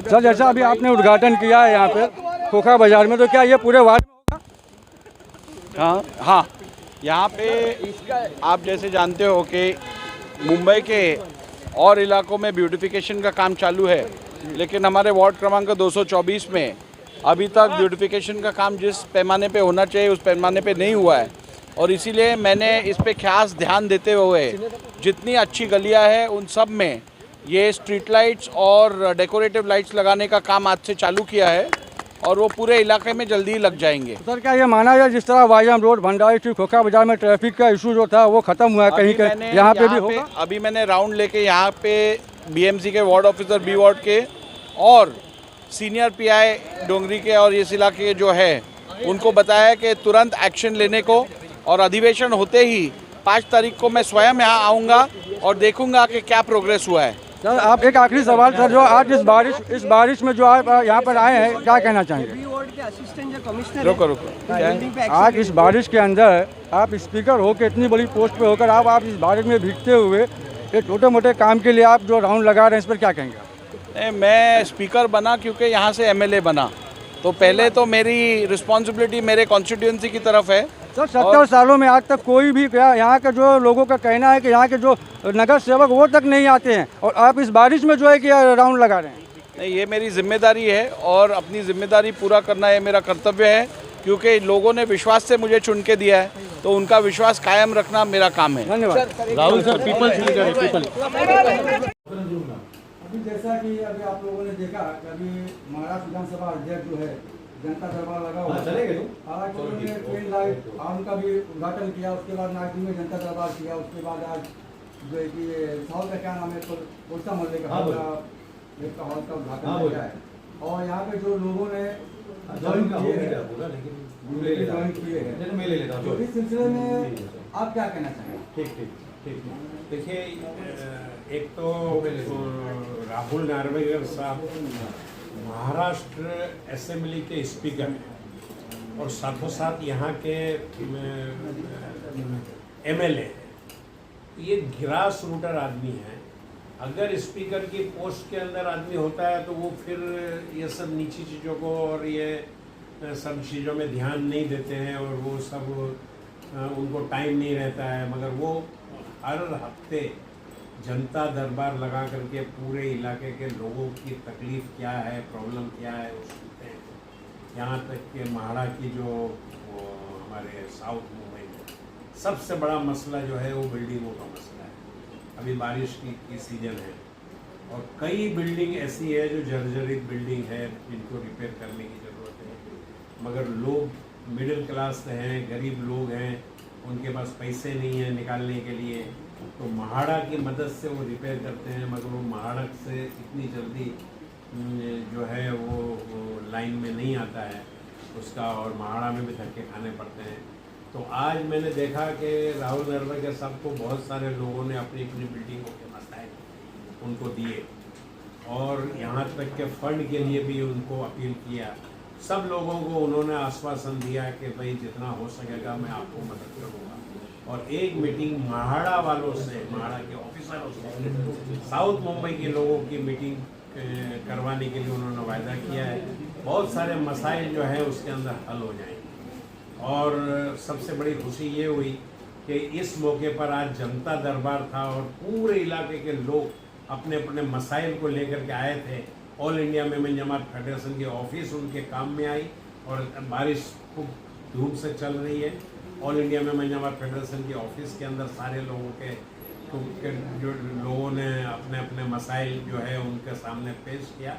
Sir जैसा अभी आपने उद्घाटन किया है यहाँ पे खोखा बाजार में, तो क्या ये पूरे वार्ड में होगा? हाँ, यहाँ पे आप जैसे जानते हो कि मुंबई के और इलाकों में ब्यूटिफिकेशन का काम चालू है, लेकिन हमारे वार्ड क्रमांक 224 में अभी तक ब्यूटिफिकेशन का काम जिस पैमाने पे होना चाहिए उस पैमाने पे नहीं हुआ है। और इसीलिए मैंने इस पे खास ध्यान देते हुए जितनी अच्छी गलियां हैं उन सब में ये स्ट्रीट लाइट्स और डेकोरेटिव लाइट्स लगाने का काम आज से चालू किया है और वो पूरे इलाके में जल्दी ही लग जाएंगे। सर क्या ये माना जाए जिस तरह वाईजाम रोड भंडारी स्ट्रीट खोखा बाजार में ट्रैफिक का इशू जो था वो खत्म हुआ है कहीं कहीं, यहाँ पे भी होगा? अभी मैंने राउंड लेके यहाँ पे बीएमसी के वार्ड ऑफिसर बी वार्ड के और सीनियर पीआई डोंगरी के और इस इलाके के जो है उनको बताया कि तुरंत एक्शन लेने को, और अधिवेशन होते ही 5 तारीख को मैं स्वयं यहाँ आऊँगा और देखूँगा कि क्या प्रोग्रेस हुआ है। सर आप एक आखिरी सवाल सर, जो आज इस बारिश में जो आप यहाँ पर आए हैं क्या कहना चाहेंगे? रुको आज इस बारिश के अंदर आप स्पीकर होकर इतनी बड़ी पोस्ट पे होकर आप इस बारिश में भीगते हुए ये छोटे मोटे काम के लिए आप जो राउंड लगा रहे हैं, इस पर क्या कहेंगे? मैं स्पीकर बना क्योंकि यहाँ से एमएलए बना, तो पहले तो मेरी रिस्पॉन्सिबिलिटी मेरे कॉन्स्टिट्यूएंसी की तरफ है। सर 70 सालों में आज तक कोई भी यहाँ के जो लोगों का कहना है कि यहाँ के जो नगर सेवक वो तक नहीं आते हैं और आप इस बारिश में जो है कि राउंड लगा रहे हैं। नहीं, ये मेरी जिम्मेदारी है और अपनी जिम्मेदारी पूरा करना ये मेरा कर्तव्य है, क्योंकि लोगों ने विश्वास से मुझे चुन के दिया है तो उनका विश्वास कायम रखना मेरा काम है। धन्यवाद। राहुल सर, पीपल अभी जैसा कि अभी आप लोगों ने देखा कि अभी महाराष्ट्र विधानसभा अध्यक्ष जो है जनता दरबार लगा हुआ आज उन्होंने ट्रेन लाइट उनका भी उद्घाटन किया, उसके बाद नागपुर में जनता दरबार किया, उसके बाद आज जो है कि साउथ का क्या नाम है कोलसा मोहल्ले का हॉल का उद्घाटन किया है और यहाँ पे जो लोगों ने ज्वाइन किए हैं तो इस सिलसिले में आप क्या कहना चाहेंगे? ठीक देखिए, एक तो राहुल नार्वेकर साहब महाराष्ट्र असेंबली के स्पीकर हैं और साथों साथ यहाँ के एमएलए, ये ग्रास रूटर आदमी हैं। अगर स्पीकर की पोस्ट के अंदर आदमी होता है तो वो फिर ये सब नीची चीज़ों को और ये सब चीज़ों में ध्यान नहीं देते हैं और वो सब उनको टाइम नहीं रहता है, मगर वो हर हफ्ते जनता दरबार लगा करके पूरे इलाके के लोगों की तकलीफ़ क्या है, प्रॉब्लम क्या है वो सुनते हैं। यहाँ तक कि महाड़ा की जो हमारे साउथ मुंबई में सबसे बड़ा मसला जो है वो बिल्डिंगों का मसला है। अभी बारिश की सीज़न है और कई बिल्डिंग ऐसी है जो जर्जरित बिल्डिंग है जिनको रिपेयर करने की ज़रूरत है, मगर लोग मिडिल क्लास हैं, गरीब लोग हैं, उनके पास पैसे नहीं हैं निकालने के लिए, तो महाड़ा की मदद से वो रिपेयर करते हैं, मगर वो महाड़ा से इतनी जल्दी जो है वो लाइन में नहीं आता है उसका, और महाड़ा में भी धक्के खाने पड़ते हैं। तो आज मैंने देखा कि राहुल नार्वेकर साहब को बहुत सारे लोगों ने अपनी अपनी बिल्डिंगों के मसाइल उनको दिए और यहाँ तक के फंड के लिए भी उनको अपील किया। सब लोगों को उन्होंने आश्वासन दिया कि भाई जितना हो सकेगा मैं आपको मदद करूँगा, और एक मीटिंग महाड़ा वालों से, महाड़ा के ऑफिसरों से, साउथ मुंबई के लोगों की मीटिंग करवाने के लिए उन्होंने वायदा किया है। बहुत सारे मसाइल जो है उसके अंदर हल हो जाएंगे और सबसे बड़ी खुशी ये हुई कि इस मौके पर आज जनता दरबार था और पूरे इलाके के लोग अपने अपने मसाइल को लेकर के आए थे। ऑल इंडिया मेमन जमात फेडरेशन के ऑफिस उनके काम में आई और बारिश खूब धूप से चल रही है। ऑल इंडिया मेमन जमात फेडरेशन के ऑफिस के अंदर सारे लोगों के जो लोगों ने अपने अपने मसाइल जो है उनके सामने पेश किया,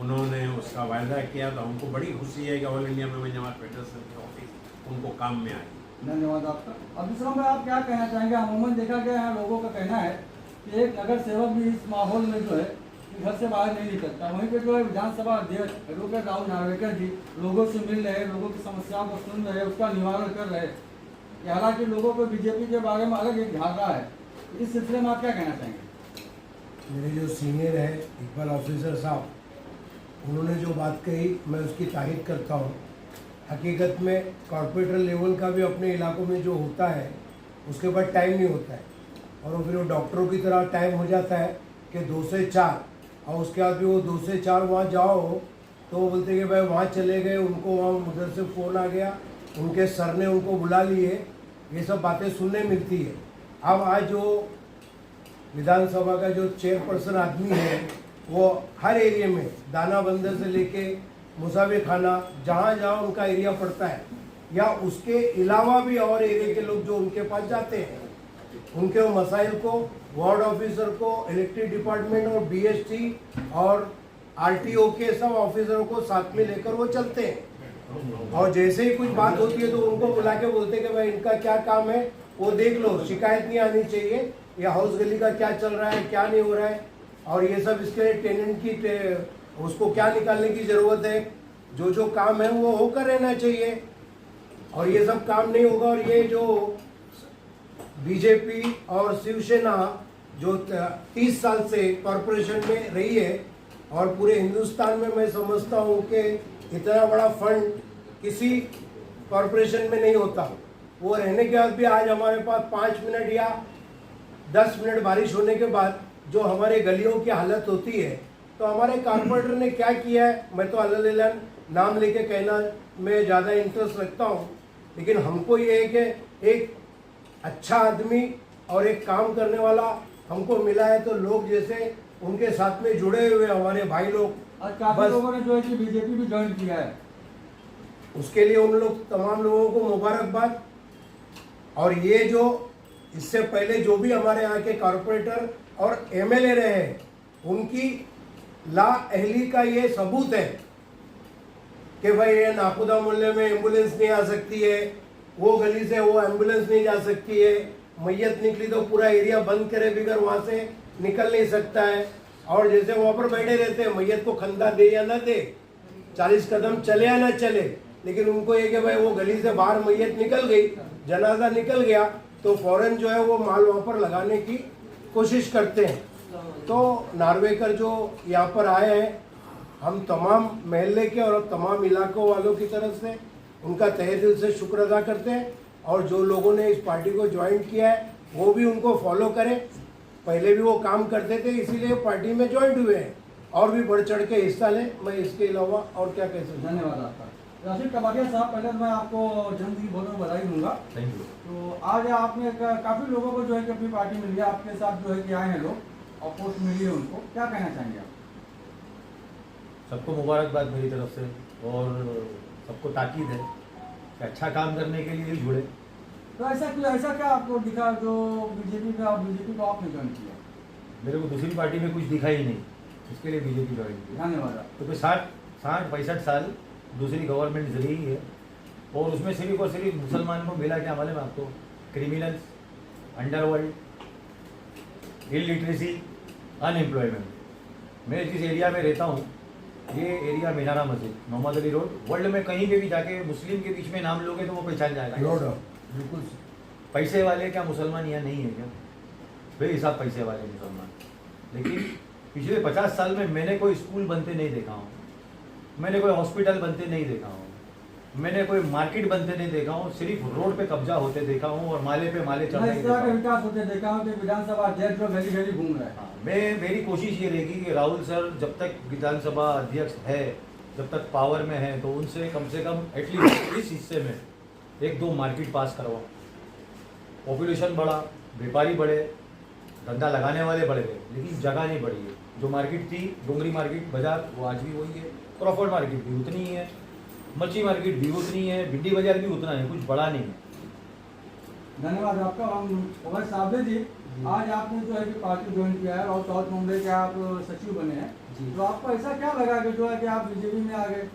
उन्होंने उसका वायदा किया, तो हमको बड़ी खुशी है कि ऑल इंडिया मेमन जमात फेडरेशन के ऑफिस उनको काम में आए। धन्यवाद आपका। अब दूसरा में आप क्या कहना चाहेंगे? अमूमन देखा गया है लोगों का कहना है कि एक नगर सेवक भी इस माहौल में जो है घर से बाहर नहीं निकलता, वहीं पे जो है विधानसभा अध्यक्ष एडवोकेट राहुल नार्वेकर जी लोगों से मिल रहे, लोगों की समस्याओं को सुन रहे, उसका निवारण कर रहे। हालांकि लोगों को बीजेपी के बारे में अलग एक धारणा है, इस सिलसिले में आप क्या कहना चाहेंगे? मेरे जो सीनियर है इकबाल ऑफिसर साहब, उन्होंने जो बात कही मैं उसकी तारीफ करता हूँ। हकीकत में कॉर्पोरेटर लेवल का भी अपने इलाकों में जो होता है उसके बाद टाइम नहीं होता है, और वो फिर वो डॉक्टरों की तरह टाइम हो जाता है कि 2 से 4, और उसके बाद भी वो 2 से 4 वहाँ जाओ तो वो बोलते कि भाई वहाँ चले गए, उनको वहाँ उधर से फ़ोन आ गया, उनके सर ने उनको बुला लिए, ये सब बातें सुनने मिलती है। अब आज जो विधानसभा का जो चेयरपर्सन आदमी है वो हर एरिया में दाना बंदर से लेके मुसाफिर खाना जहाँ जहाँ उनका एरिया पड़ता है या उसके अलावा भी और एरिया के लोग जो उनके पास जाते हैं, उनके मसाइल को वार्ड ऑफिसर को, इलेक्ट्रिक डिपार्टमेंट और बीएसटी और आरटीओ के सब ऑफिसरों को साथ में लेकर वो चलते हैं, और जैसे ही कुछ बात होती है तो उनको बुला के बोलते हैं कि भाई इनका क्या काम है वो देख लो, शिकायत नहीं आनी चाहिए, ये हाउस गली का क्या चल रहा है क्या नहीं हो रहा है, और ये सब इसके टेनेंट की उसको क्या निकालने की ज़रूरत है, जो जो काम है वो होकर रहना चाहिए, और ये सब काम नहीं होगा। और ये जो बीजेपी और शिवसेना जो 30 साल से कॉरपोरेशन में रही है और पूरे हिंदुस्तान में मैं समझता हूँ कि इतना बड़ा फंड किसी कॉरपोरेशन में नहीं होता, वो रहने के बाद भी आज हमारे पास 5 मिनट या 10 मिनट बारिश होने के बाद जो हमारे गलियों की हालत होती है, तो हमारे कॉरपोरेटर ने क्या किया है, मैं तो अल्लाह नाम लेके कहना में ज़्यादा इंटरेस्ट रखता हूँ, लेकिन हमको ये है कि एक अच्छा आदमी और एक काम करने वाला हमको मिला है, तो लोग जैसे उनके साथ में जुड़े हुए हमारे भाई लोग, आज काफी लोगों ने जो है कि बीजेपी भी ज्वाइन किया है, उसके लिए उन लोग तमाम लोगों को मुबारकबाद। और ये जो इससे पहले जो भी हमारे यहाँ के कॉरपोरेटर और एमएलए रहे हैं, उनकी लाअहली का ये सबूत है कि भाई ये नाखुदा मोहल्ले में एम्बुलेंस नहीं आ सकती है, वो गली से वो एम्बुलेंस नहीं जा सकती है, मैयत निकली तो पूरा एरिया बंद करे बगैर वहाँ से निकल नहीं सकता है, और जैसे वहाँ पर बैठे रहते हैं, मैयत को खंदा दे या ना दे, 40 कदम चले या ना चले, लेकिन उनको ये कि भाई वो गली से बाहर मैयत निकल गई, जनाजा निकल गया, तो फौरन जो है वो माल वहाँ पर लगाने की कोशिश करते हैं। तो नार्वेकर जो यहाँ पर आए हैं, हम तमाम महल्ले के और तमाम इलाकों वालों की तरफ से उनका तहे दिल से शुक्र अदा करते हैं, और जो लोगों ने इस पार्टी को ज्वाइन किया है वो भी उनको फॉलो करें। पहले भी वो काम करते थे, इसीलिए पार्टी में ज्वाइन हुए हैं, और भी बढ़ चढ़ के हिस्सा लें। मैं इसके अलावा और क्या कह सकता हूँ। धन्यवाद आपका। राशिद कबाड़िया साहब, पहले मैं आपको जन्मदिन की बहुत बहुत बधाई दूंगा। Thank you. तो आज आपने काफ़ी लोगों को जो है कि अपनी पार्टी मिली है, आपके साथ जो है कि आए हैं लोग और पोस्ट मिली है उनको, क्या कहना चाहेंगे आप? सबको मुबारकबाद मेरी तरफ से, और सबको ताकीद है कि अच्छा काम करने के लिए जुड़े। तो ऐसा क्या आपको दिखा जो बीजेपी को आपने ज्वाइन किया? मेरे को दूसरी पार्टी में कुछ दिखा ही नहीं, इसके लिए बीजेपी ज्वाइन किया। धन्यवाद। तो कोई 60-65 साल दूसरी गवर्नमेंट रही है, और उसमें सिर्फ और सिर्फ मुसलमान को मिला क्या मालूम है आपको? Criminals, underworld, illiteracy, unemployment. मैं जिस एरिया में रहता हूँ, ये एरिया मीनारा मस्जिद, मोहम्मद अली रोड, वर्ल्ड में कहीं पे भी जाके मुस्लिम के बीच में नाम लोगे तो वो पहचान जाएगा। बिल्कुल पैसे वाले क्या मुसलमान यहाँ नहीं है क्या? बेहिसाब पैसे वाले मुसलमान। लेकिन पिछले 50 साल में मैंने कोई स्कूल बनते नहीं देखा हूँ, मैंने कोई हॉस्पिटल बनते नहीं देखा हूँ, मैंने कोई मार्केट बनते नहीं देखा हूँ, सिर्फ रोड पे कब्जा होते देखा हूँ और माले पे माले चढ़ते इस तरह का विकास होते देखा हूँ कि विधानसभा अध्यक्ष जो गली गली घूम रहे हैं। मेरी कोशिश ये रहेगी कि राहुल सर जब तक विधानसभा अध्यक्ष है, जब तक पावर में है, तो उनसे कम से कम एटलीस्ट इस हिस्से में 1-2 मार्केट पास करवाओ। पॉपुलेशन बढ़ा, व्यापारी बढ़े, धंधा लगाने वाले बढ़ गए, लेकिन जगह नहीं बढ़ी है। जो मार्केट थी डोंगरी मार्केट बाजार, वो आज भी वही है, क्रॉफर्ड मार्केट भी उतनी ही है, मच्छी मार्केट भी उतनी है, भिंडी बाजार भी उतना है, कुछ बड़ा नहीं है। धन्यवाद आपका। हम उमर साहब जी, आज आपने जो है कि पार्टी ज्वाइन किया है और साउथ मुंबई के आप सचिव बने हैं, तो आपको ऐसा क्या लगा कि जो है कि आप बीजेपी में आ गए?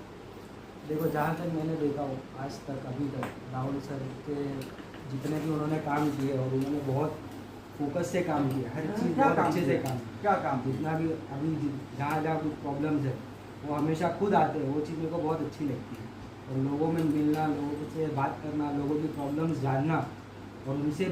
देखो, जहाँ तक मैंने देखा हो आज तक अभी तक राहुल सर के जितने भी उन्होंने काम किए, और उन्होंने बहुत फोकस से काम किया, हर चीज़ बहुत अच्छे से काम किया। क्या काम? जितना भी अभी जहाँ जहाँ कुछ प्रॉब्लम्स है वो हमेशा खुद आते हैं, वो चीज़ मेरे को बहुत अच्छी लगती है। और लोगों में मिलना, लोगों से बात करना, लोगों की प्रॉब्लम्स जानना और उनसे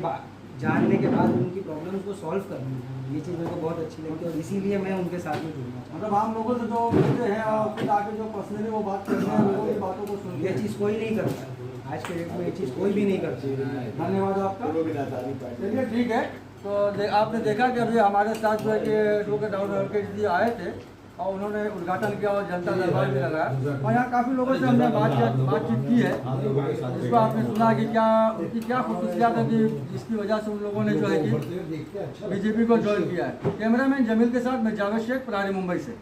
जानने के बाद उनकी प्रॉब्लम्स को सॉल्व करनी है, ये चीज़ मेरे को बहुत अच्छी लगी और इसीलिए मैं उनके साथ में जुड़ना चाहता मतलब आम लोगों से जो मिलते हैं और खुद आके जो पर्सनली वो बात करते हैं, लोगों की बातों को हूँ। सुनते ये हैं। चीज़ कोई नहीं करता आज के डेट में, ये चीज़ कोई भी नहीं करता। धन्यवाद आपका। चलिए ठीक है, तो आपने देखा कि अभी हमारे साथ जो है कि एडवोकेट राहुल एडवोकेट जी आए थे और उन्होंने उद्घाटन किया और जनता दरबार भी लगाया और यहाँ काफ़ी लोगों से हमने बातचीत की है। इसको आपने सुना कि क्या उनकी क्या खुसूसियात है कि जिसकी वजह से उन लोगों ने जो है कि बीजेपी को ज्वाइन किया है। कैमरामैन जमील के साथ मैं जावेद शेख, प्रहारी मुंबई से।